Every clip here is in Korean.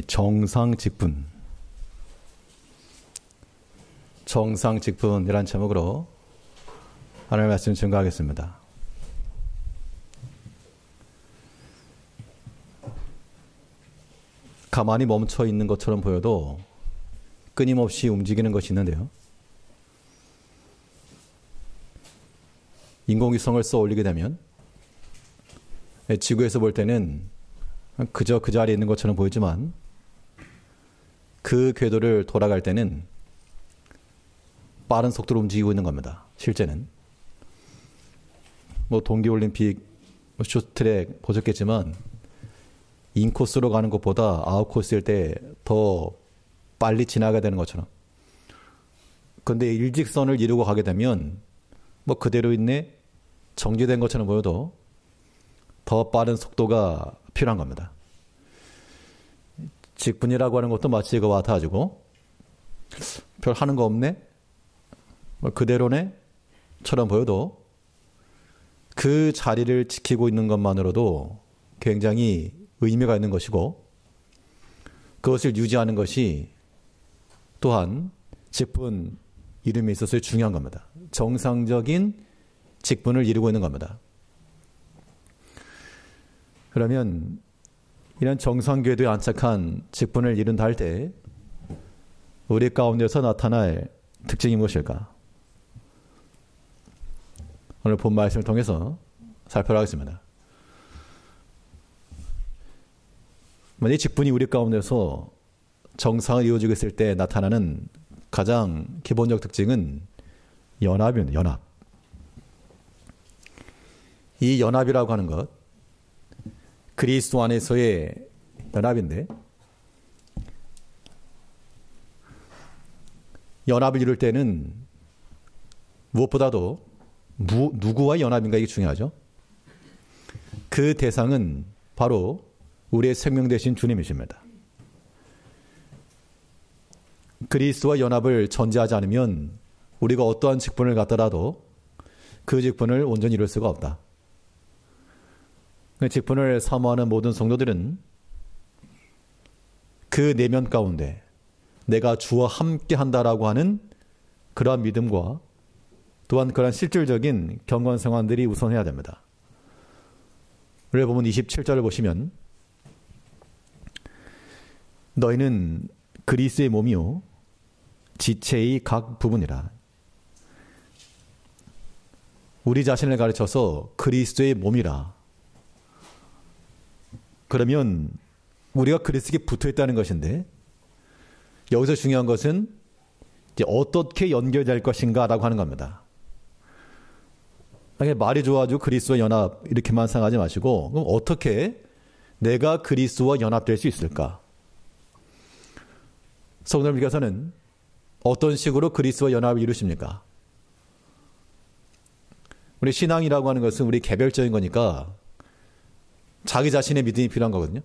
정상직분. 정상직분이라는 제목으로 하나님의 말씀 증거하겠습니다. 가만히 멈춰 있는 것처럼 보여도 끊임없이 움직이는 것이 있는데요. 인공위성을 쏘아 올리게 되면 지구에서 볼 때는 그저 그 자리에 있는 것처럼 보이지만 그 궤도를 돌아갈 때는 빠른 속도로 움직이고 있는 겁니다. 실제는. 동계올림픽 쇼트트랙 보셨겠지만 인코스로 가는 것보다 아웃코스일 때 더 빨리 지나가야 되는 것처럼. 그런데 일직선을 이루고 가게 되면 그대로 있네 정지된 것처럼 보여도 더 빠른 속도가 필요한 겁니다. 직분이라고 하는 것도 마치 그와 같아가지고 별 하는 거 없네? 그대로네? 처럼 보여도 그 자리를 지키고 있는 것만으로도 굉장히 의미가 있는 것이고 그것을 유지하는 것이 또한 직분 이름에 있어서 중요한 겁니다. 정상적인 직분을 이루고 있는 겁니다. 그러면 이런 정상궤도에 안착한 직분을 이룬다 할 때 우리 가운데서 나타날 특징이 무엇일까? 오늘 본 말씀을 통해서 살펴보도록 하겠습니다. 이 직분이 우리 가운데서 정상을 이루어지고 있을 때 나타나는 가장 기본적 특징은 연합입니다. 연합. 이 연합이라고 하는 것, 그리스도 안에서의 연합인데 연합을 이룰 때는 무엇보다도 누구와의 연합인가 이게 중요하죠. 그 대상은 바로 우리의 생명 되신 주님이십니다. 그리스도와 연합을 전제하지 않으면 우리가 어떠한 직분을 갖더라도 그 직분을 온전히 이룰 수가 없다. 그 직분을 사모하는 모든 성도들은 그 내면 가운데 내가 주와 함께 한다라고 하는 그러한 믿음과 또한 그러한 실질적인 경건 생활들이 우선해야 됩니다. 우리가 보면 27절을 보시면 너희는 그리스도의 몸이요 지체의 각 부분이라. 우리 자신을 가르쳐서 그리스도의 몸이라. 그러면 우리가 그리스도에 붙어 있다는 것인데 여기서 중요한 것은 이제 어떻게 연결될 것인가 라고 하는 겁니다. 말이 좋아가지고 그리스도와 연합 이렇게만 생각하지 마시고 그럼 어떻게 내가 그리스도와 연합될 수 있을까? 성도님께서는 어떤 식으로 그리스도와 연합을 이루십니까? 우리 신앙이라고 하는 것은 우리 개별적인 거니까 자기 자신의 믿음이 필요한 거거든요.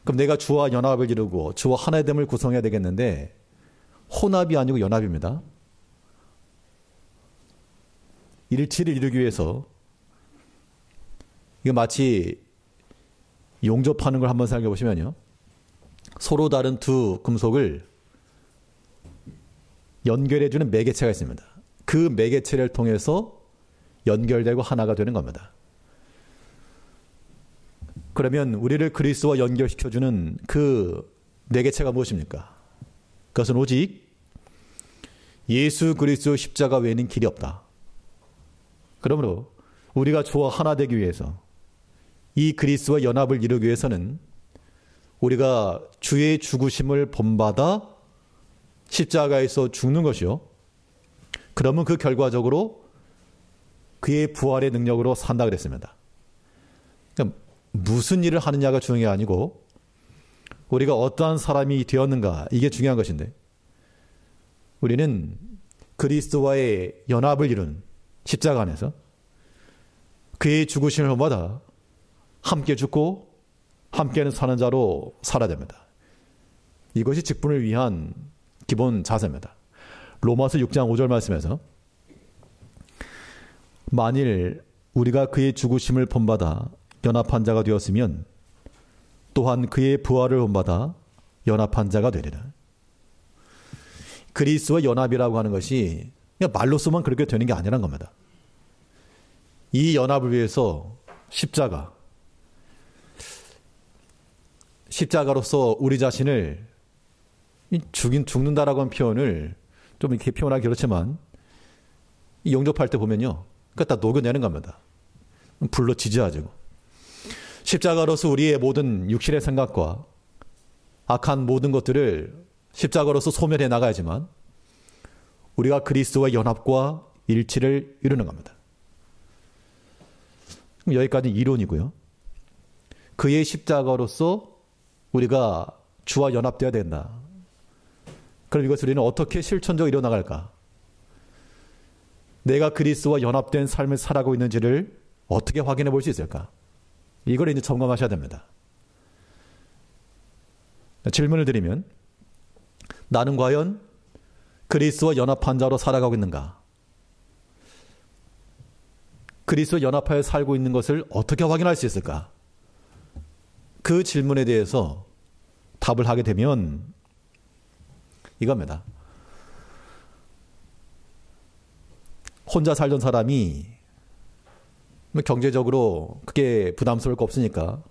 그럼 내가 주와 연합을 이루고 주와 하나의 됨을 구성해야 되겠는데 혼합이 아니고 연합입니다. 일치를 이루기 위해서 이거 마치 용접하는 걸 한번 생각해 보시면요. 서로 다른 두 금속을 연결해주는 매개체가 있습니다. 그 매개체를 통해서 연결되고 하나가 되는 겁니다. 그러면 우리를 그리스도와 연결시켜주는 그 매개체가 무엇입니까? 그것은 오직 예수 그리스도 십자가 외에는 길이 없다. 그러므로 우리가 주와 하나 되기 위해서 이 그리스도와 연합을 이루기 위해서는 우리가 주의 죽으심을 본받아 십자가에서 죽는 것이요. 그러면 그 결과적으로 그의 부활의 능력으로 산다 그랬습니다. 그러니까 무슨 일을 하느냐가 중요한 게 아니고 우리가 어떠한 사람이 되었는가 이게 중요한 것인데 우리는 그리스도와의 연합을 이룬 십자가 안에서 그의 죽으심을 본받아 함께 죽고 함께는 사는 자로 살아야 됩니다. 이것이 직분을 위한 기본 자세입니다. 로마서 6장 5절 말씀에서 만일 우리가 그의 죽으심을 본받아 연합한 자가 되었으면 또한 그의 부활을 본받아 연합한 자가 되리라. 그리스도와 연합이라고 하는 것이 그냥 말로서만 그렇게 되는 게 아니란 겁니다. 이 연합을 위해서 십자가로서 우리 자신을 죽는다라고 하는 표현을 좀 이렇게 표현하기 그렇지만 영접할 때 보면요. 그러니까 다 녹여내는 겁니다. 불로 지져가지고. 십자가로서 우리의 모든 육신의 생각과 악한 모든 것들을 십자가로서 소멸해 나가야지만 우리가 그리스도와 연합과 일치를 이루는 겁니다. 여기까지 이론이고요. 그의 십자가로서 우리가 주와 연합되어야 된다. 그럼 이것을 우리는 어떻게 실천적으로 이뤄나갈까? 내가 그리스도와 연합된 삶을 살아가고 있는지를 어떻게 확인해 볼 수 있을까? 이걸 이제 점검하셔야 됩니다. 질문을 드리면 나는 과연 그리스도와 연합한 자로 살아가고 있는가? 그리스도와 연합하여 살고 있는 것을 어떻게 확인할 수 있을까? 그 질문에 대해서 답을 하게 되면 이겁니다. 혼자 살던 사람이 경제적으로 그게 부담스러울 거 없으니까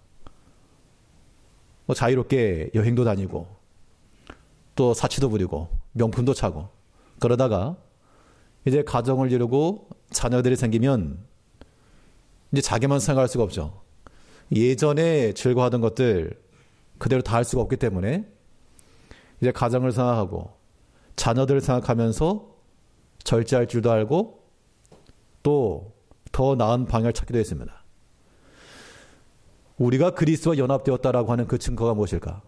자유롭게 여행도 다니고 또 사치도 부리고 명품도 차고 그러다가 이제 가정을 이루고 자녀들이 생기면 이제 자기만 생각할 수가 없죠. 예전에 즐거워하던 것들 그대로 다 할 수가 없기 때문에 이제 가정을 생각하고 자녀들을 생각하면서 절제할 줄도 알고 또 더 나은 방향을 찾기도 했습니다. 우리가 그리스도와 연합되었다라고 하는 그 증거가 무엇일까?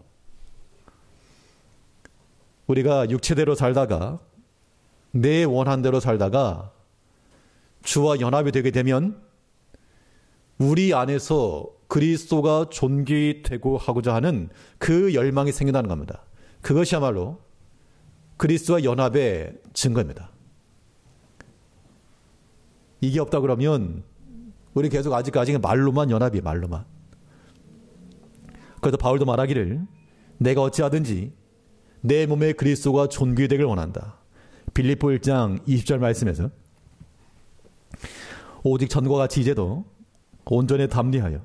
우리가 육체대로 살다가 내 원한 대로 살다가 주와 연합이 되게 되면 우리 안에서 그리스도가 존귀되고 하고자 하는 그 열망이 생긴다는 겁니다. 그것이야말로 그리스도와 연합의 증거입니다. 이게 없다 그러면 우리 계속 아직까지 말로만 연합이에요. 말로만. 그래서 바울도 말하기를 내가 어찌하든지 내 몸에 그리스도가 존귀되길 원한다. 빌립보 1장 20절 말씀에서 오직 전과 같이 이제도 온전히 담대하여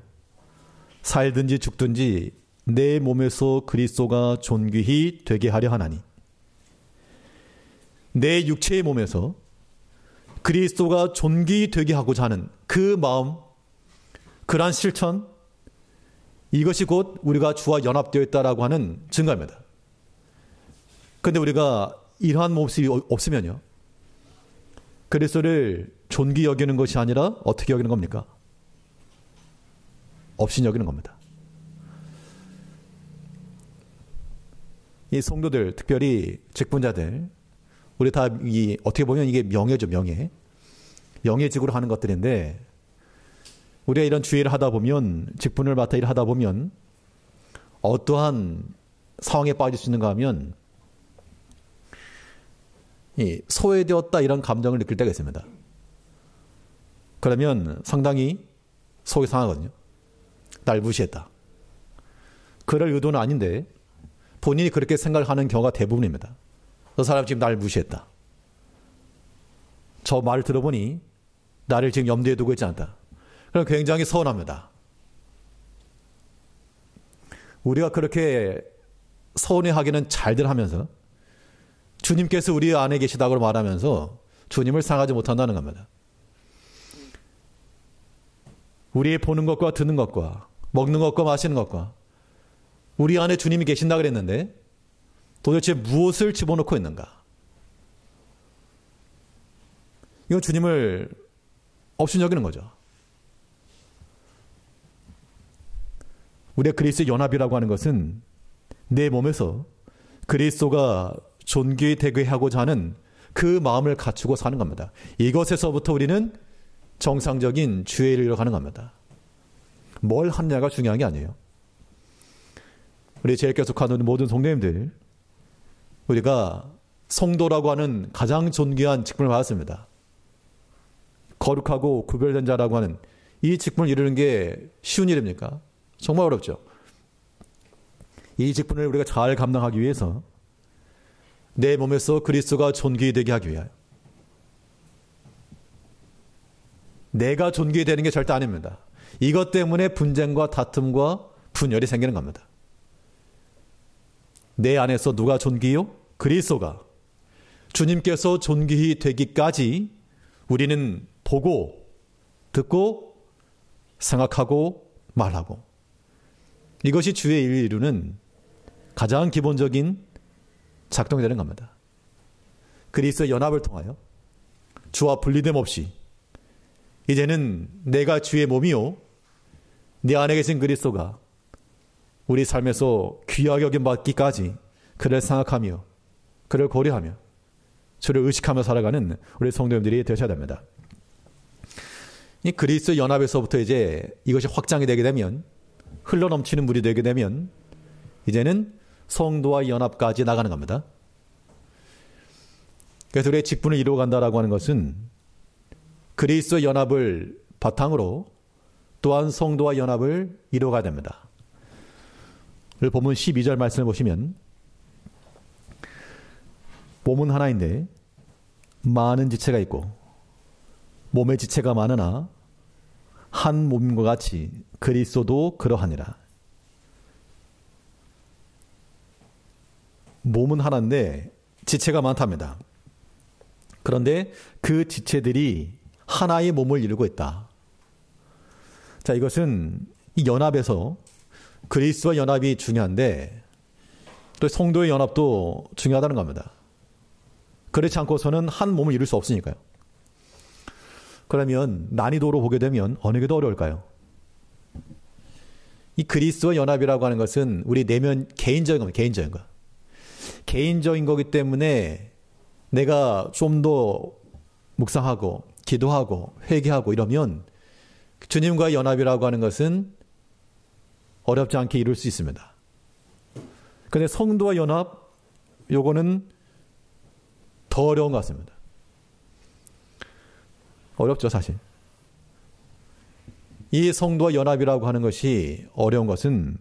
살든지 죽든지 내 몸에서 그리스도가 존귀히 되게 하려 하나니 내 육체의 몸에서 그리스도가 존귀히 되게 하고자 하는 그 마음, 그러한 실천, 이것이 곧 우리가 주와 연합되어 있다라고 하는 증거입니다. 그런데 우리가 이러한 모습이 없으면요, 그리스도를 존귀히 여기는 것이 아니라 어떻게 여기는 겁니까? 없이 여기는 겁니다. 이 성도들, 특별히 직분자들, 우리 다 어떻게 보면 이게 명예죠, 명예. 명예직으로 하는 것들인데 우리가 이런 주의를 하다 보면, 직분을 맡아 일을 하다 보면 어떠한 상황에 빠질 수 있는가 하면 소외되었다 이런 감정을 느낄 때가 있습니다. 그러면 상당히 속이 상하거든요. 날 무시했다. 그럴 의도는 아닌데 본인이 그렇게 생각하는 경우가 대부분입니다. 저 사람 지금 날 무시했다. 저 말을 들어보니 나를 지금 염두에 두고 있지 않다. 그럼 굉장히 서운합니다. 우리가 그렇게 서운해하기는 잘들 하면서 주님께서 우리 안에 계시다고 말하면서 주님을 상하지 못한다는 겁니다. 우리의 보는 것과 듣는 것과 먹는 것과 마시는 것과 우리 안에 주님이 계신다 그랬는데 도대체 무엇을 집어넣고 있는가? 이건 주님을 없이 여기는 거죠. 우리가 그리스도의 연합이라고 하는 것은 내 몸에서 그리스도가 존귀히 되게 하고자 하는 그 마음을 갖추고 사는 겁니다. 이것에서부터 우리는 정상적인 주의를 이뤄가는 겁니다. 뭘 하느냐가 중요한 게 아니에요. 우리 제일 계속하는 모든 성도님들, 우리가 성도라고 하는 가장 존귀한 직분을 받았습니다. 거룩하고 구별된 자라고 하는 이 직분을 이루는 게 쉬운 일입니까? 정말 어렵죠. 이 직분을 우리가 잘 감당하기 위해서 내 몸에서 그리스도가 존귀되게 하기 위하여. 내가 존귀되는 게 절대 아닙니다. 이것 때문에 분쟁과 다툼과 분열이 생기는 겁니다. 내 안에서 누가 존귀요? 그리스도가. 주님께서 존귀히 되기까지 우리는 보고 듣고 생각하고 말하고, 이것이 주의 일을 이루는 가장 기본적인 작동이 되는 겁니다. 그리스도의 연합을 통하여 주와 분리됨 없이 이제는 내가 주의 몸이요 내 안에 계신 그리스도가 우리 삶에서 귀하게 여김받기까지 그를 생각하며 그를 고려하며 주를 의식하며 살아가는 우리 성도님들이 되셔야 됩니다. 이 그리스도의 연합에서부터 이제 이것이 확장이 되게 되면, 흘러넘치는 물이 되게 되면 이제는 성도와 연합까지 나가는 겁니다. 그래서 우리의 직분을 이루어간다라고 하는 것은 그리스도의 연합을 바탕으로 또한 성도와 연합을 이루어가야 됩니다. 오늘 본문 12절 말씀을 보시면, 몸은 하나인데 많은 지체가 있고 몸의 지체가 많으나 한 몸과 같이 그리스도도 그러하니라. 몸은 하나인데 지체가 많답니다. 그런데 그 지체들이 하나의 몸을 이루고 있다. 자, 이것은 이 연합에서 그리스도와 연합이 중요한데 또 성도의 연합도 중요하다는 겁니다. 그렇지 않고서는 한 몸을 이룰 수 없으니까요. 그러면 난이도로 보게 되면 어느 게 더 어려울까요? 이 그리스도와 연합이라고 하는 것은 우리 내면 개인적인 겁니다. 개인적인 거. 개인적인 거기 때문에 내가 좀 더 묵상하고 기도하고 회개하고 이러면 주님과의 연합이라고 하는 것은 어렵지 않게 이룰 수 있습니다. 그런데 성도와 연합, 요거는 더 어려운 것 같습니다. 어렵죠, 사실. 이 성도와 연합이라고 하는 것이 어려운 것은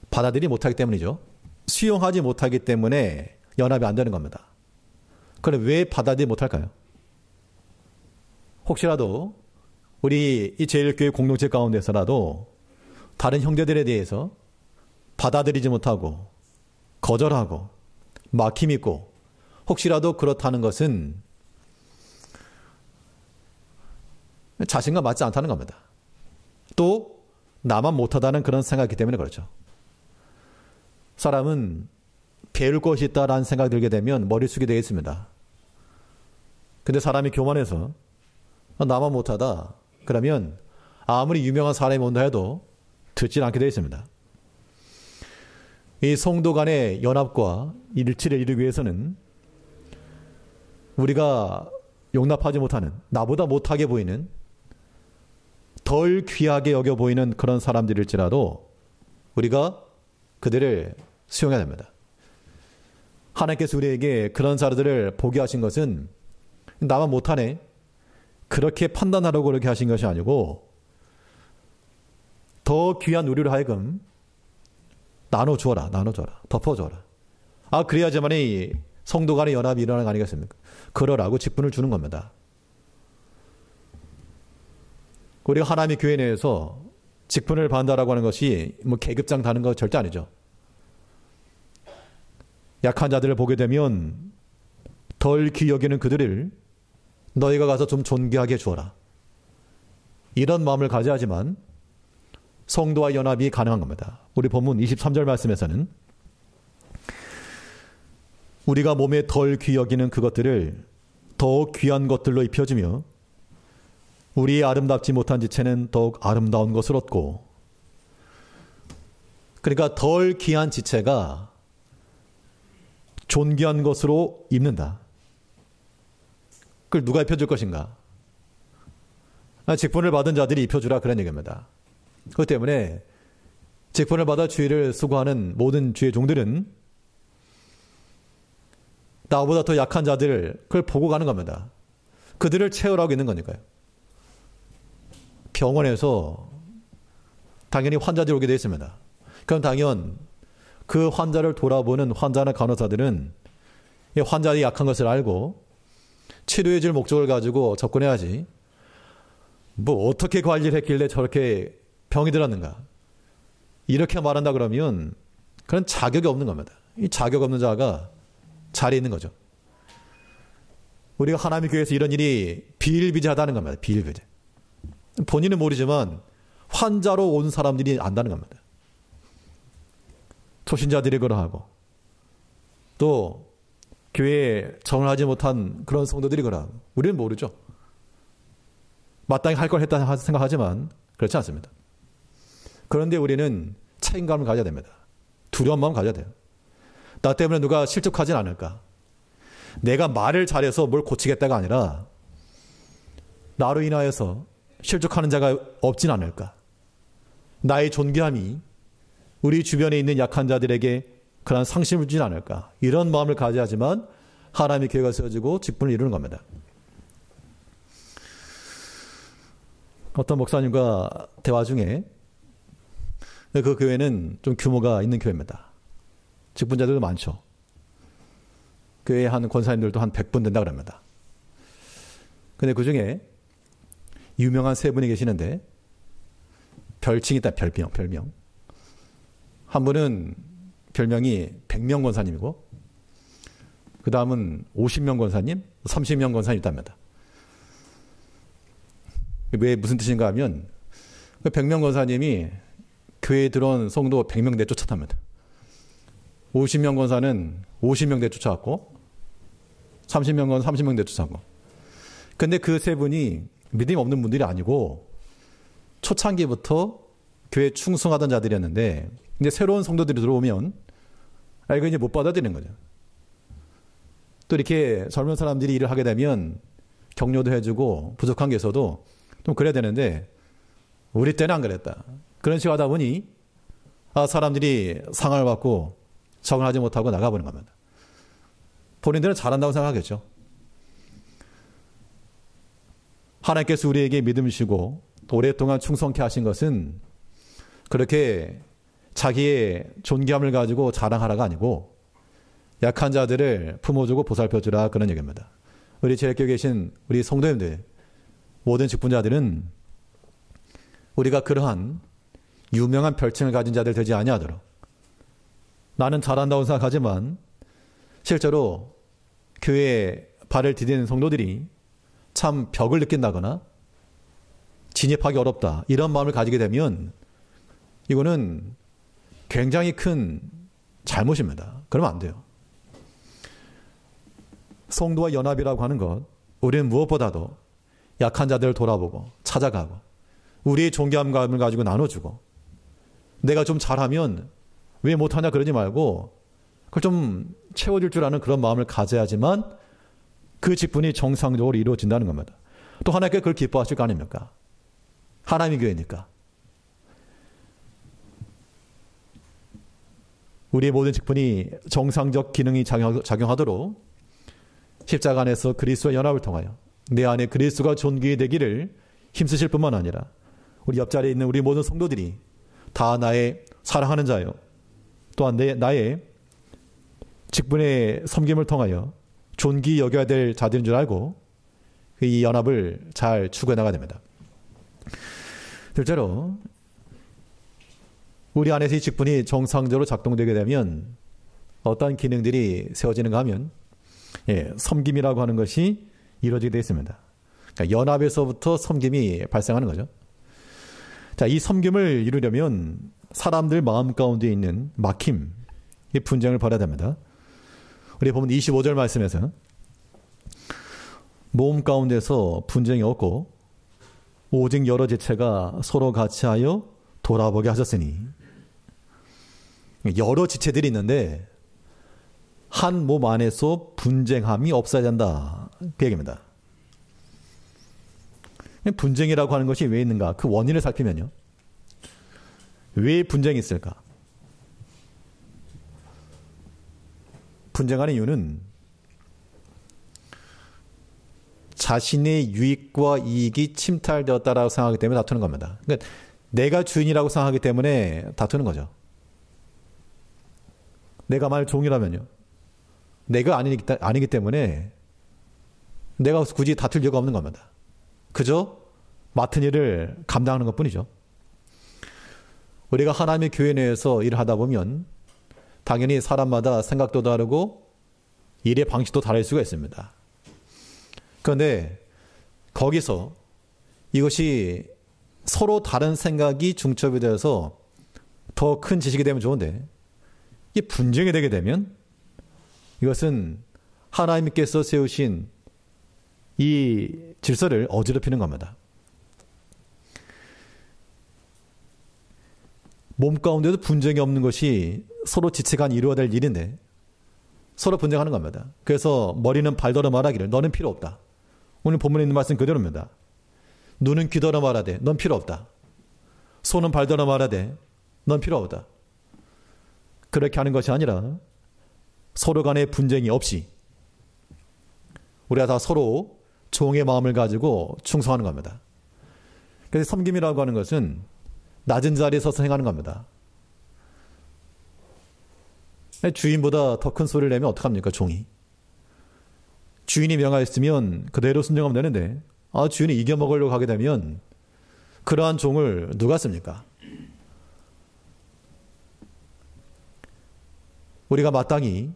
받아들이지 못하기 때문이죠. 수용하지 못하기 때문에 연합이 안 되는 겁니다. 그럼 왜 받아들이지 못할까요? 혹시라도 우리 이 제일교회 공동체 가운데서라도 다른 형제들에 대해서 받아들이지 못하고 거절하고 막힘 있고, 혹시라도 그렇다는 것은 자신과 맞지 않다는 겁니다. 또 나만 못하다는 그런 생각이기 때문에 그렇죠. 사람은 배울 것이 있다라는 생각이 들게 되면 머리 숙이 되겠습니다. 근데 사람이 교만해서 나만 못하다 그러면 아무리 유명한 사람이 온다 해도 듣지 않게 되어 있습니다. 이 성도 간의 연합과 일치를 이루기 위해서는 우리가 용납하지 못하는, 나보다 못하게 보이는, 덜 귀하게 여겨 보이는 그런 사람들일지라도 우리가 그들을 수용해야 됩니다. 하나님께서 우리에게 그런 사람들을 보게 하신 것은 나만 못하네, 그렇게 판단하려고 그렇게 하신 것이 아니고 더 귀한 우리로 하여금 나눠주어라, 덮어주어라. 그래야지만이 성도 간의 연합이 일어나는 거 아니겠습니까? 그러라고 직분을 주는 겁니다. 우리가 하나님의 교회 내에서 직분을 받는다라고 하는 것이 뭐 계급장 다는 거 절대 아니죠. 약한 자들을 보게 되면 덜 귀히 여기는 그들을 너희가 가서 좀 존귀하게 주어라. 이런 마음을 가져야지만 성도와 연합이 가능한 겁니다. 우리 본문 23절 말씀에서는 우리가 몸에 덜 귀히 여기는 그것들을 더 귀한 것들로 입혀주며 우리의 아름답지 못한 지체는 더욱 아름다운 것을 얻고, 그러니까 덜 귀한 지체가 존귀한 것으로 입는다. 그걸 누가 입혀줄 것인가? 직분을 받은 자들이 입혀주라, 그런 얘기입니다. 그렇기 때문에 직분을 받아 주의를 수고하는 모든 주의 종들은 나보다 더 약한 자들, 그걸 보고 가는 겁니다. 그들을 채우라고 있는 거니까요. 병원에서 당연히 환자들이 오게 되어 있습니다. 그럼 당연 그 환자를 돌아보는 환자나 간호사들은 이 환자의 약한 것을 알고 치료해 줄 목적을 가지고 접근해야지 뭐 어떻게 관리를 했길래 저렇게 병이 들었는가 이렇게 말한다 그러면 그런 자격이 없는 겁니다. 이 자격 없는 자가 자리에 있는 거죠. 우리가 하나님의 교회에서 이런 일이 비일비재하다는 겁니다. 비일비재. 본인은 모르지만 환자로 온 사람들이 안다는 겁니다. 초신자들이 그러하고 또 교회에 정을 하지 못한 그런 성도들이 그러하고 우리는 모르죠. 마땅히 할 걸 했다 생각하지만 그렇지 않습니다. 그런데 우리는 책임감을 가져야 됩니다. 두려운 마음 가져야 돼요. 나 때문에 누가 실족하진 않을까? 내가 말을 잘해서 뭘 고치겠다가 아니라 나로 인하여서 실족하는 자가 없진 않을까? 나의 존귀함이 우리 주변에 있는 약한 자들에게 그런 상심을 주진 않을까? 이런 마음을 가져야지만 하나님의 교회가 세워지고 직분을 이루는 겁니다. 어떤 목사님과 대화 중에 그 교회는 좀 규모가 있는 교회입니다. 직분자들도 많죠. 교회에 한 권사님들도 한 100분 된다 그럽니다. 근데 그 중에 유명한 세 분이 계시는데 별칭이 있다. 별명. 한 분은 별명이 100명 권사님이고 그 다음은 50명 권사님, 30명 권사님 있답니다. 왜 무슨 뜻인가 하면 100명 권사님이 교회에 들어온 성도 100명 내쫓았답니다. 50명 권사는 50명 내쫓아왔고 30명 권사 30명 내쫓아왔고 근데 그 세 분이 믿음 없는 분들이 아니고 초창기부터 교회에 충성하던 자들이었는데 이제 새로운 성도들이 들어오면 이거 이제 못 받아들이는 거죠. 또 이렇게 젊은 사람들이 일을 하게 되면 격려도 해주고 부족한 게 있어도 좀 그래야 되는데 우리 때는 안 그랬다. 그런 식으로 하다 보니 사람들이 상을 받고 적응하지 못하고 나가버린 겁니다. 본인들은 잘한다고 생각하겠죠. 하나님께서 우리에게 믿음을 주시고 오랫동안 충성케 하신 것은 그렇게 자기의 존귀함을 가지고 자랑하라가 아니고 약한 자들을 품어주고 보살펴주라 그런 얘기입니다. 우리 제일교회 계신 우리 성도님들 모든 직분자들은 우리가 그러한 유명한 별칭을 가진 자들 되지 아니하도록 나는 잘한다고 생각하지만 실제로 교회에 발을 디디는 성도들이 참 벽을 느낀다거나 진입하기 어렵다 이런 마음을 가지게 되면 이거는 굉장히 큰 잘못입니다. 그러면 안 돼요. 성도와 연합이라고 하는 것 우리는 무엇보다도 약한 자들을 돌아보고 찾아가고 우리의 존귀함을 가지고 나눠주고 내가 좀 잘하면 왜 못하냐 그러지 말고 그걸 좀 채워줄 줄 아는 그런 마음을 가져야지만 그 직분이 정상적으로 이루어진다는 겁니다. 또 하나님께 그걸 기뻐하실 거 아닙니까? 하나님의 교회니까. 우리의 모든 직분이 정상적 기능이 작용하도록 십자가 안에서 그리스도의 연합을 통하여 내 안에 그리스도가 존귀히 되기를 힘쓰실 뿐만 아니라 우리 옆자리에 있는 우리 모든 성도들이 다 나의 사랑하는 자요 또한 나의 직분의 섬김을 통하여 존귀히 여겨야 될 자들인 줄 알고 이 연합을 잘 추구해 나가야 됩니다. 둘째로 우리 안에서 이 직분이 정상적으로 작동되게 되면 어떤 기능들이 세워지는가 하면 섬김이라고 하는 것이 이루어지게 되어 있습니다. 그러니까 연합에서부터 섬김이 발생하는 거죠. 자, 이 섬김을 이루려면 사람들 마음 가운데 있는 막힘, 이 분쟁을 벌여야 됩니다. 우리 보면 25절 말씀에서 몸 가운데서 분쟁이 없고 오직 여러 지체가 서로 같이 하여 돌아보게 하셨으니 여러 지체들이 있는데 한 몸 안에서 분쟁함이 없어야 된다. 그 얘기입니다. 분쟁이라고 하는 것이 왜 있는가? 그 원인을 살피면요. 왜 분쟁이 있을까? 분쟁하는 이유는 자신의 유익과 이익이 침탈되었다라고 생각하기 때문에 다투는 겁니다. 그러니까 내가 주인이라고 생각하기 때문에 다투는 거죠. 내가 만약 종이라면요. 내가 아니기 때문에 내가 굳이 다툴 이유가 없는 겁니다. 그저 맡은 일을 감당하는 것뿐이죠. 우리가 하나님의 교회 내에서 일을 하다 보면 당연히 사람마다 생각도 다르고 일의 방식도 다를 수가 있습니다. 그런데 거기서 이것이 서로 다른 생각이 중첩이 되어서 더 큰 지식이 되면 좋은데 이게 분쟁이 되게 되면 이것은 하나님께서 세우신 이 질서를 어지럽히는 겁니다. 몸 가운데도 분쟁이 없는 것이 서로 지체간 이루어야 될 일인데 서로 분쟁하는 겁니다. 그래서 머리는 발더러 말하기를 너는 필요 없다. 오늘 본문에 있는 말씀 그대로입니다. 눈은 귀더러 말하되 넌 필요 없다. 손은 발더러 말하되 넌 필요 없다. 그렇게 하는 것이 아니라 서로 간의 분쟁이 없이 우리가 다 서로 종의 마음을 가지고 충성하는 겁니다. 그래서 섬김이라고 하는 것은 낮은 자리에 서서 행하는 겁니다. 주인보다 더 큰 소리를 내면 어떡합니까, 종이? 주인이 명하였으면 그대로 순종하면 되는데 주인이 이겨먹으려고 하게 되면 그러한 종을 누가 씁니까? 우리가 마땅히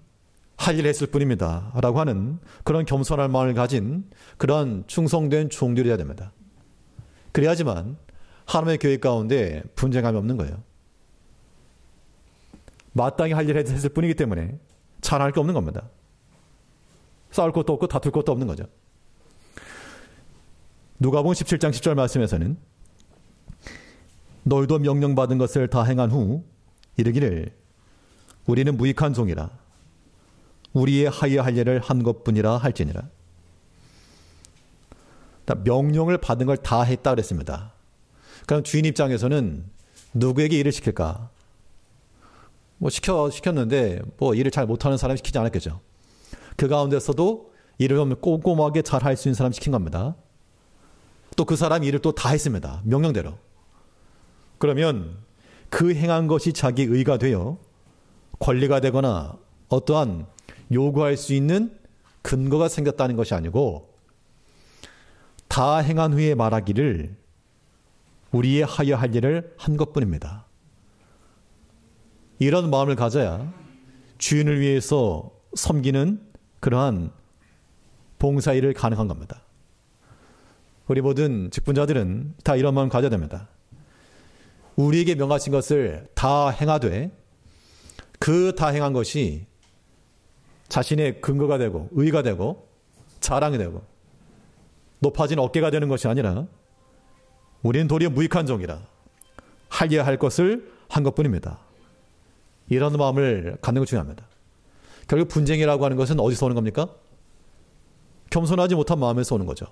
할 일을 했을 뿐입니다 라고 하는 그런 겸손한 마음을 가진 그런 충성된 종들이 돼야 됩니다. 그래야지만 하나님의 교회 가운데 분쟁함이 없는 거예요. 마땅히 할 일을 했을 뿐이기 때문에 잘할 게 없는 겁니다. 싸울 것도 없고 다툴 것도 없는 거죠. 누가복음 17장 10절 말씀에서는 너희도 명령받은 것을 다 행한 후 이르기를 우리는 무익한 종이라 우리의 하여야 할 일을 한 것뿐이라 할지니라. 명령을 받은 걸 다 했다 그랬습니다. 그럼 주인 입장에서는 누구에게 일을 시킬까? 시켰는데 일을 잘 못하는 사람 시키지 않았겠죠. 그 가운데서도 일을 좀 꼼꼼하게 잘 할 수 있는 사람 시킨 겁니다. 또 그 사람이 일을 또 다 했습니다. 명령대로. 그러면 그 행한 것이 자기 의가 되어 권리가 되거나 어떠한 요구할 수 있는 근거가 생겼다는 것이 아니고 다 행한 후에 말하기를 우리의 하여 할 일을 한 것뿐입니다. 이런 마음을 가져야 주인을 위해서 섬기는 그러한 봉사일을 가능한 겁니다. 우리 모든 직분자들은 다 이런 마음을 가져야 됩니다. 우리에게 명하신 것을 다 행하되 그 다 행한 것이 자신의 근거가 되고 의가 되고 자랑이 되고 높아진 어깨가 되는 것이 아니라 우리는 도리어 무익한 종이라 하여야 할 것을 한 것뿐입니다. 이런 마음을 갖는 것 중요합니다. 결국 분쟁이라고 하는 것은 어디서 오는 겁니까? 겸손하지 못한 마음에서 오는 거죠.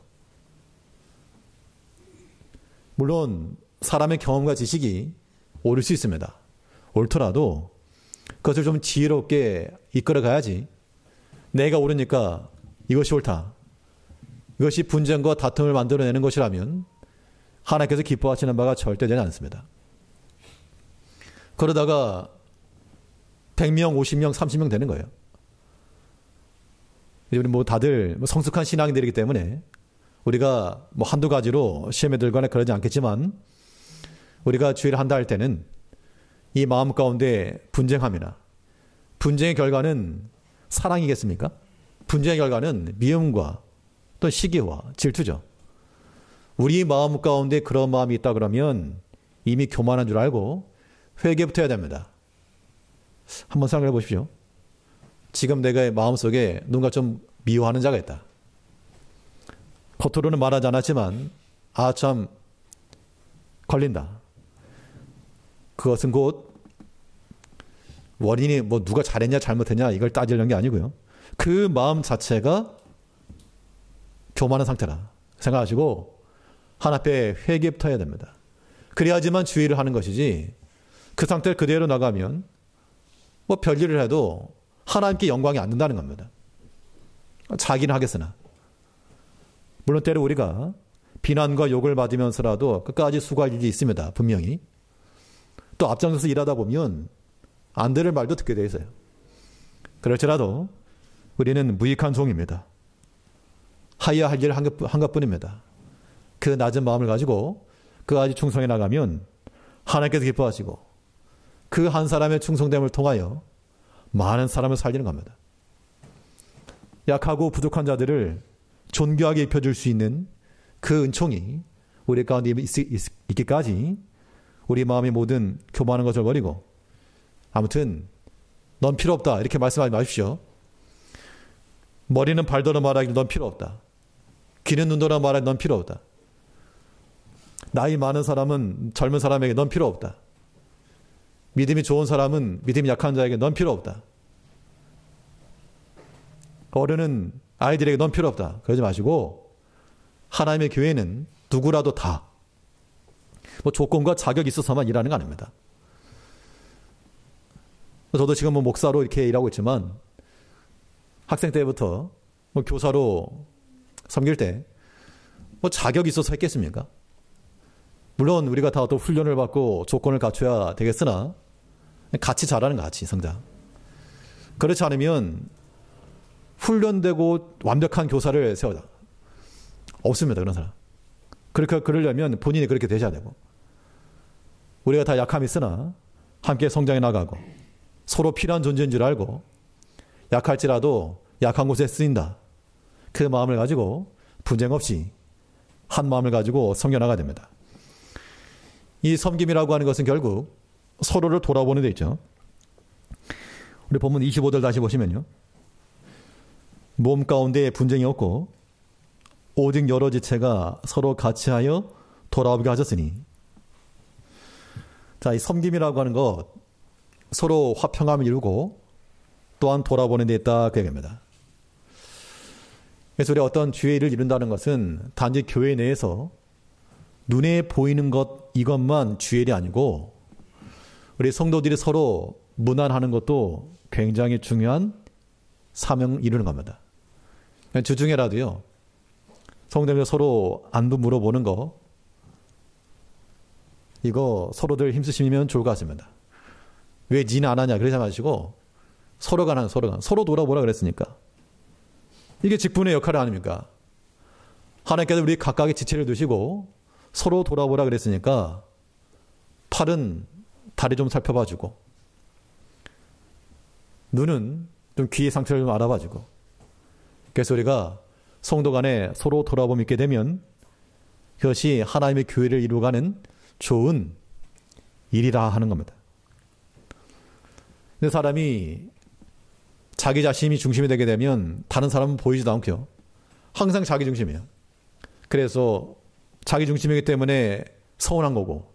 물론 사람의 경험과 지식이 옳을 수 있습니다. 옳더라도 그것을 좀 지혜롭게 이끌어 가야지 내가 옳으니까 이것이 옳다. 이것이 분쟁과 다툼을 만들어내는 것이라면 하나님께서 기뻐하시는 바가 절대 되지 않습니다. 그러다가 100명, 50명, 30명 되는 거예요. 우리 다들 성숙한 신앙인들이기 때문에 우리가 한두 가지로 시험에 들거나 그러지 않겠지만 우리가 주의를 한다 할 때는 이 마음 가운데 분쟁함이나 분쟁의 결과는 사랑이겠습니까? 분쟁의 결과는 미움과 또 시기와 질투죠. 우리 마음 가운데 그런 마음이 있다 그러면 이미 교만한 줄 알고 회개부터 해야 됩니다. 한번 생각해 보십시오. 지금 내가 마음속에 누군가 좀 미워하는 자가 있다. 겉으로는 말하지 않았지만 참 걸린다. 그것은 곧 원인이 누가 잘했냐 잘못했냐 이걸 따지려는 게 아니고요. 그 마음 자체가 교만한 상태라 생각하시고 하나님 앞에 회개부터 해야 됩니다. 그래야지만 주의를 하는 것이지 그 상태를 그대로 나가면 별일을 해도 하나님께 영광이 안 된다는 겁니다. 자기는 하겠으나 물론 때로 우리가 비난과 욕을 받으면서라도 끝까지 수고할 일이 있습니다. 분명히. 또 앞장서서 일하다 보면 안 들을 말도 듣게 돼 있어요. 그럴지라도 우리는 무익한 종입니다. 하여야 할 일을 한 것뿐입니다. 그 낮은 마음을 가지고 끝까지 충성해 나가면 하나님께서 기뻐하시고 그 한 사람의 충성됨을 통하여 많은 사람을 살리는 겁니다. 약하고 부족한 자들을 존귀하게 입혀줄 수 있는 그 은총이 우리 가운데 있기까지 우리 마음의 모든 교만한 것을 버리고, 아무튼 넌 필요 없다 이렇게 말씀하지 마십시오. 머리는 발더러 말하기를 넌 필요 없다. 귀는 눈더러 말하기를 넌 필요 없다. 나이 많은 사람은 젊은 사람에게 넌 필요 없다. 믿음이 좋은 사람은 믿음이 약한 자에게 넌 필요 없다. 어른은 아이들에게 넌 필요 없다. 그러지 마시고 하나님의 교회는 누구라도 다 뭐 조건과 자격이 있어서만 일하는 거 아닙니다. 저도 지금 뭐 목사로 이렇게 일하고 있지만 학생 때부터 뭐 교사로 섬길 때 뭐 자격이 있어서 했겠습니까? 물론 우리가 다 어떤 훈련을 받고 조건을 갖춰야 되겠으나 같이 잘하는 거 같이 성장. 그렇지 않으면 훈련되고 완벽한 교사를 세우다. 없습니다. 그런 사람. 그러려면 본인이 그렇게 되셔야 되고, 우리가 다 약함이 있으나 함께 성장해 나가고 서로 필요한 존재인 줄 알고 약할지라도 약한 곳에 쓰인다. 그 마음을 가지고 분쟁 없이 한 마음을 가지고 섬겨나가야 됩니다. 이 섬김이라고 하는 것은 결국 서로를 돌아보는 데 있죠. 우리 본문 25절 다시 보시면요. 몸 가운데 분쟁이 없고 오직 여러 지체가 서로 같이하여 돌아오게 하셨으니. 자, 이 섬김이라고 하는 것, 서로 화평함을 이루고 또한 돌아보는 데 있다 그 얘기입니다. 그래서 우리가 어떤 주의 일을 이룬다는 것은 단지 교회 내에서 눈에 보이는 것 이것만 주의 일이 아니고 우리 성도들이 서로 문안하는 것도 굉장히 중요한 사명을 이루는 겁니다. 주중에라도요, 성도들 서로 안부 물어보는 거, 이거 서로들 힘쓰시면 좋을 것 같습니다. 왜 니는 안 하냐 그러지 마시고 서로가 서로 돌아보라 그랬으니까. 이게 직분의 역할 아닙니까? 하나님께서 우리 각각의 지체를 두시고 서로 돌아보라 그랬으니까 팔은 다리 좀 살펴봐주고, 눈은 좀 귀의 상태를 좀 알아봐주고. 그래서 우리가 성도 간에 서로 돌아보며 있게 되면 그것이 하나님의 교회를 이루어가는 좋은 일이라 하는 겁니다. 근데 사람이 자기 자신이 중심이 되게 되면 다른 사람은 보이지도 않고요. 항상 자기 중심이에요. 그래서 자기 중심이기 때문에 서운한 거고,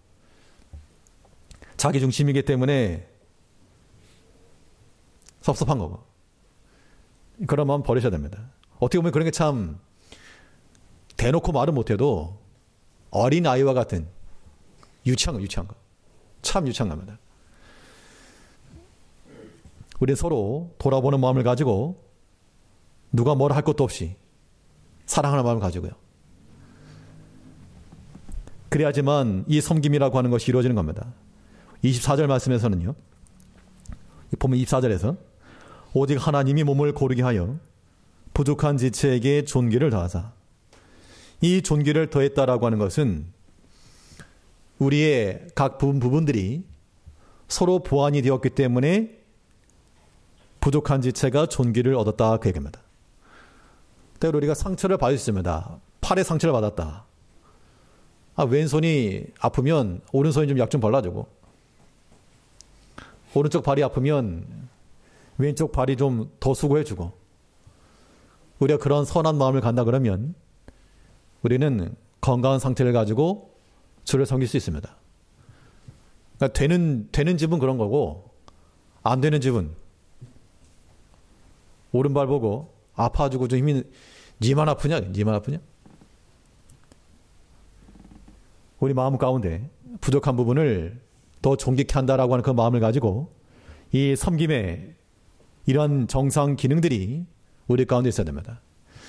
자기 중심이기 때문에 섭섭한 거고, 그런 마음 버리셔야 됩니다. 어떻게 보면 그런 게 참 대놓고 말은 못해도 어린 아이와 같은 유치한 거. 참 유치한 겁니다. 우리는 서로 돌아보는 마음을 가지고 누가 뭐라 할 것도 없이 사랑하는 마음을 가지고요. 그래야지만 이 섬김이라고 하는 것이 이루어지는 겁니다. 24절 말씀에서는요. 보면 24절에서 오직 하나님이 몸을 고르게 하여 부족한 지체에게 존귀를 더하사. 이 존귀를 더했다라고 하는 것은 우리의 각 부분들이 서로 보완이 되었기 때문에 부족한 지체가 존귀를 얻었다 그 얘기입니다. 때로 우리가 상처를 받을 수 있습니다. 팔에 상처를 받았다. 왼손이 아프면 오른손이 좀 약 좀 발라주고, 오른쪽 발이 아프면 왼쪽 발이 좀 더 수고해주고, 우리가 그런 선한 마음을 갖다 그러면 우리는 건강한 상태를 가지고 주를 섬길 수 있습니다. 그러니까 되는 집은 그런 거고, 안 되는 집은 오른발 보고 아파가지고 좀 힘이, 니만 아프냐? 우리 마음 가운데 부족한 부분을 더 존귀케 한다라고 하는 그 마음을 가지고 이 섬김의 이런 정상 기능들이 우리 가운데 있어야 됩니다.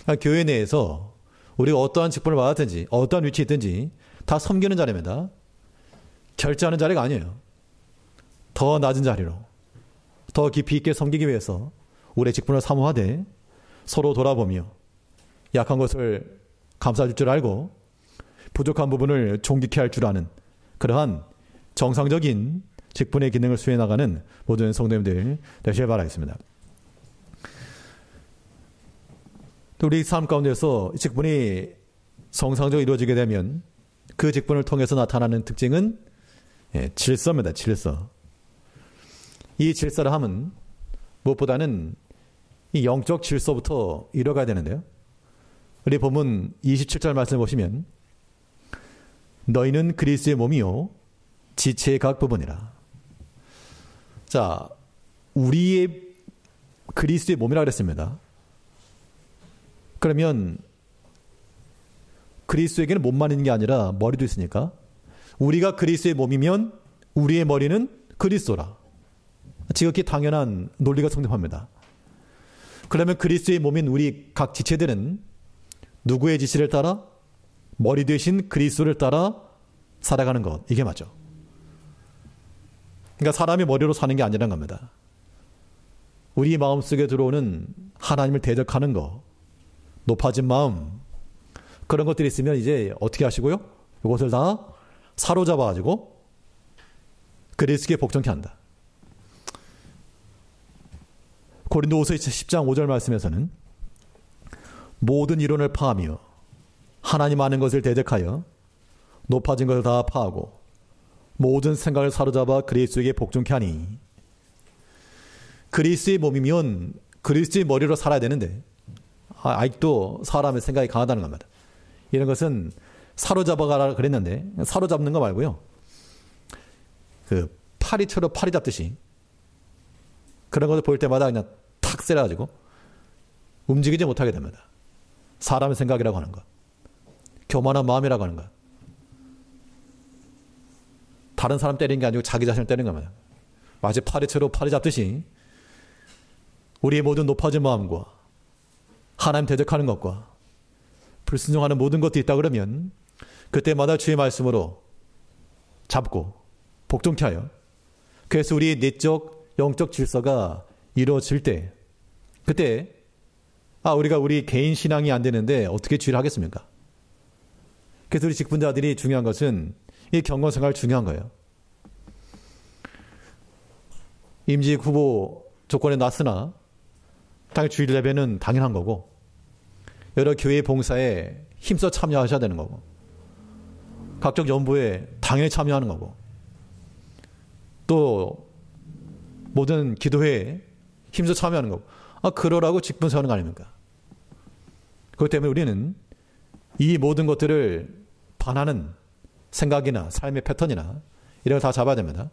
그러니까 교회 내에서 우리가 어떠한 직분을 받았든지 어떠한 위치에 있든지 다 섬기는 자리입니다. 결제하는 자리가 아니에요. 더 낮은 자리로 더 깊이 있게 섬기기 위해서 우리의 직분을 사모하되 서로 돌아보며 약한 것을 감싸줄 줄 알고 부족한 부분을 존귀케 할 줄 아는 그러한 정상적인 직분의 기능을 수행해 나가는 모든 성도님들 되시길 바라겠습니다. 또 우리 삶 가운데서 직분이 정상적으로 이루어지게 되면 그 직분을 통해서 나타나는 특징은 질서입니다. 질서. 이 질서를 하면 무엇보다는 이 영적 질서부터 이뤄가야 되는데요. 우리 본문 27절 말씀을 보시면 너희는 그리스도의 몸이요 지체의 각 부분이라. 자, 우리의 그리스도의 몸이라 그랬습니다. 그러면 그리스도에게는 몸만 있는 게 아니라 머리도 있으니까 우리가 그리스도의 몸이면 우리의 머리는 그리스도라. 지극히 당연한 논리가 성립합니다. 그러면 그리스도의 몸인 우리 각 지체들은 누구의 지시를 따라? 머리 대신 그리스도를 따라 살아가는 것. 이게 맞죠. 그러니까 사람이 머리로 사는 게 아니라는 겁니다. 우리 마음속에 들어오는 하나님을 대적하는 것, 높아진 마음, 그런 것들이 있으면 이제 어떻게 하시고요? 이것을 다 사로잡아가지고 그리스도께 복종케 한다. 고린도후서 10장 5절 말씀에서는 모든 이론을 파하며 하나님 아는 것을 대적하여 높아진 것을 다 파하고 모든 생각을 사로잡아 그리스도에게 복종케 하니. 그리스도의 몸이면 그리스도의 머리로 살아야 되는데 아직도 사람의 생각이 강하다는 겁니다. 이런 것은 사로잡아가라 그랬는데 사로잡는 거 말고요. 그 파리처럼 파리 잡듯이 그런 것을 볼 때마다 그냥 탁 세려가지고 움직이지 못하게 됩니다. 사람의 생각이라고 하는 것, 교만한 마음이라고 하는 것, 다른 사람 때리는 게 아니고 자기 자신을 때리는 겁니다. 마치 파리처럼 파리 잡듯이 우리의 모든 높아진 마음과 하나님 대적하는 것과 불순종하는 모든 것도 있다 그러면 그때마다 주의 말씀으로 잡고 복종케 하여 그래서 우리의 내적 영적 질서가 이루어질 때 그때 우리가 우리 개인 신앙이 안 되는데 어떻게 주의를 하겠습니까? 그래서 우리 직분자들이 중요한 것은 이 경건생활 중요한 거예요. 임직 후보 조건에 놨으나 당연히 주일 예배는 당연한 거고 여러 교회 봉사에 힘써 참여하셔야 되는 거고 각종 연부에 당연히 참여하는 거고 또 모든 기도회에 힘써 참여하는 거고 그러라고 직분 세우는 거 아닙니까? 그렇기 때문에 우리는 이 모든 것들을 반하는 생각이나 삶의 패턴이나 이런 걸 다 잡아야 됩니다.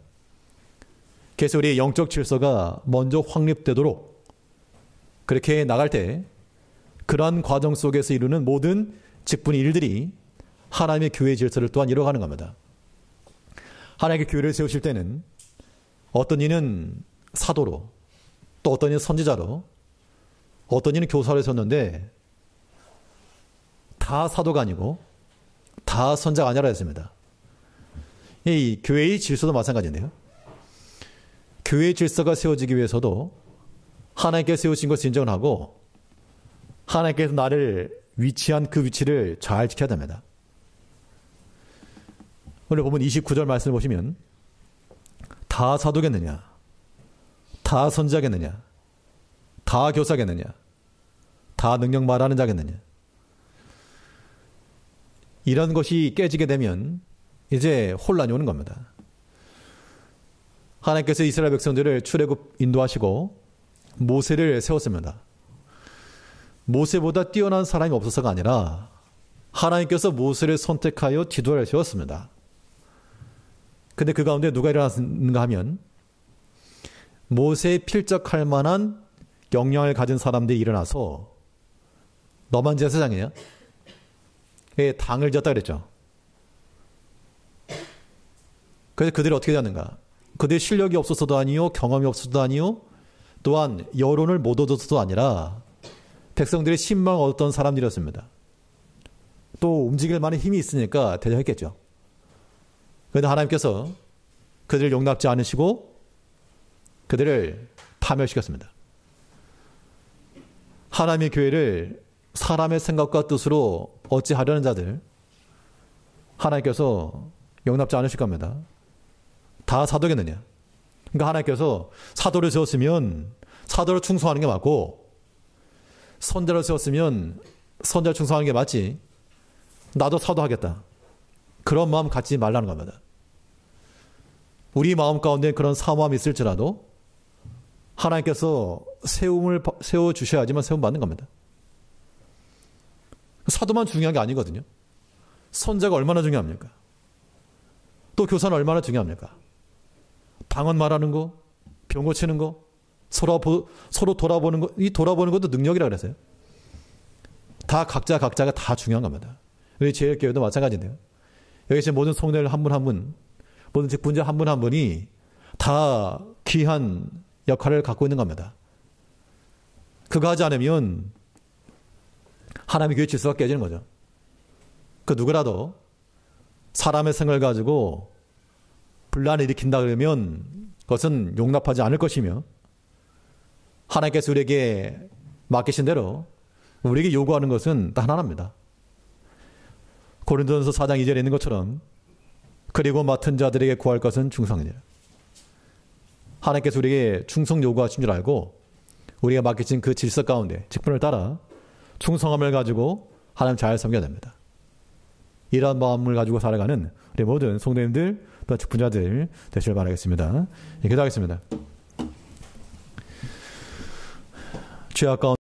그래서 우리의 영적 질서가 먼저 확립되도록 그렇게 나갈 때 그러한 과정 속에서 이루는 모든 직분의 일들이 하나님의 교회의 질서를 또한 이뤄가는 겁니다. 하나님의 교회를 세우실 때는 어떤 이는 사도로 또 어떤 이는 선지자로 어떤 이는 교사로 세웠는데 다 사도가 아니고 다 선자가 아니라 했습니다. 이 교회의 질서도 마찬가지인데요. 교회의 질서가 세워지기 위해서도 하나님께서 세우신 것을 인정을 하고 하나님께서 나를 위치한 그 위치를 잘 지켜야 됩니다. 오늘 보면 29절 말씀을 보시면 다 사도겠느냐? 다 선지자겠느냐? 다 교사겠느냐? 다 능력 말하는 자겠느냐? 이런 것이 깨지게 되면 이제 혼란이 오는 겁니다. 하나님께서 이스라엘 백성들을 출애굽 인도하시고 모세를 세웠습니다. 모세보다 뛰어난 사람이 없어서가 아니라 하나님께서 모세를 선택하여 지도를 세웠습니다. 근데 그 가운데 누가 일어났는가 하면 모세에 필적할 만한 역량을 가진 사람들이 일어나서 너만 제사장이냐? 당을 지었다 그랬죠. 그래서 그들이 어떻게 되었는가? 그들의 실력이 없어서도 아니요, 경험이 없어서도 아니요, 또한 여론을 못 얻어서도 아니라 백성들의 신망을 얻었던 사람들이었습니다. 또 움직일 만한 힘이 있으니까 대적했겠죠. 그런데 하나님께서 그들을 용납지 않으시고 그들을 파멸시켰습니다. 하나님의 교회를 사람의 생각과 뜻으로 어찌하려는 자들 하나님께서 용납지 않으실 겁니다. 다 사도겠느냐? 그러니까 하나님께서 사도를 세웠으면 사도를 충성하는 게 맞고 선자를 세웠으면 선자를 충성하는 게 맞지. 나도 사도하겠다. 그런 마음 갖지 말라는 겁니다. 우리 마음 가운데 그런 사모함이 있을지라도 하나님께서 세워주셔야지만 세움 받는 겁니다. 사도만 중요한 게 아니거든요. 선자가 얼마나 중요합니까? 또 교사는 얼마나 중요합니까? 방언 말하는 거, 병 고치는 거, 서로 돌아보는 거, 이 돌아보는 것도 능력이라 그랬어요. 다 각자가 다 중요한 겁니다. 우리 제일교회도 마찬가지인데요. 여기 지금 모든 성도들 한 분 한 분, 모든 직분자 한 분 한 분이 다 귀한 역할을 갖고 있는 겁니다. 그거 하지 않으면 하나님의 교회 질서가 깨지는 거죠. 그 누구라도 사람의 생각을 가지고 분란을 일으킨다 그러면 그것은 용납하지 않을 것이며 하나님께서 우리에게 맡기신 대로 우리에게 요구하는 것은 단 하나입니다. 고린도전서 4장 2절에 있는 것처럼 그리고 맡은 자들에게 구할 것은 충성이니라. 하나님께서 우리에게 충성 요구하신 줄 알고 우리가 맡기신 그 질서 가운데 직분을 따라 충성함을 가지고 하나님 잘 섬겨야 됩니다. 이러한 마음을 가지고 살아가는 우리 모든 성도님들 또 직분자들 되시길 바라겠습니다. 기도하겠습니다. 죄악 가운데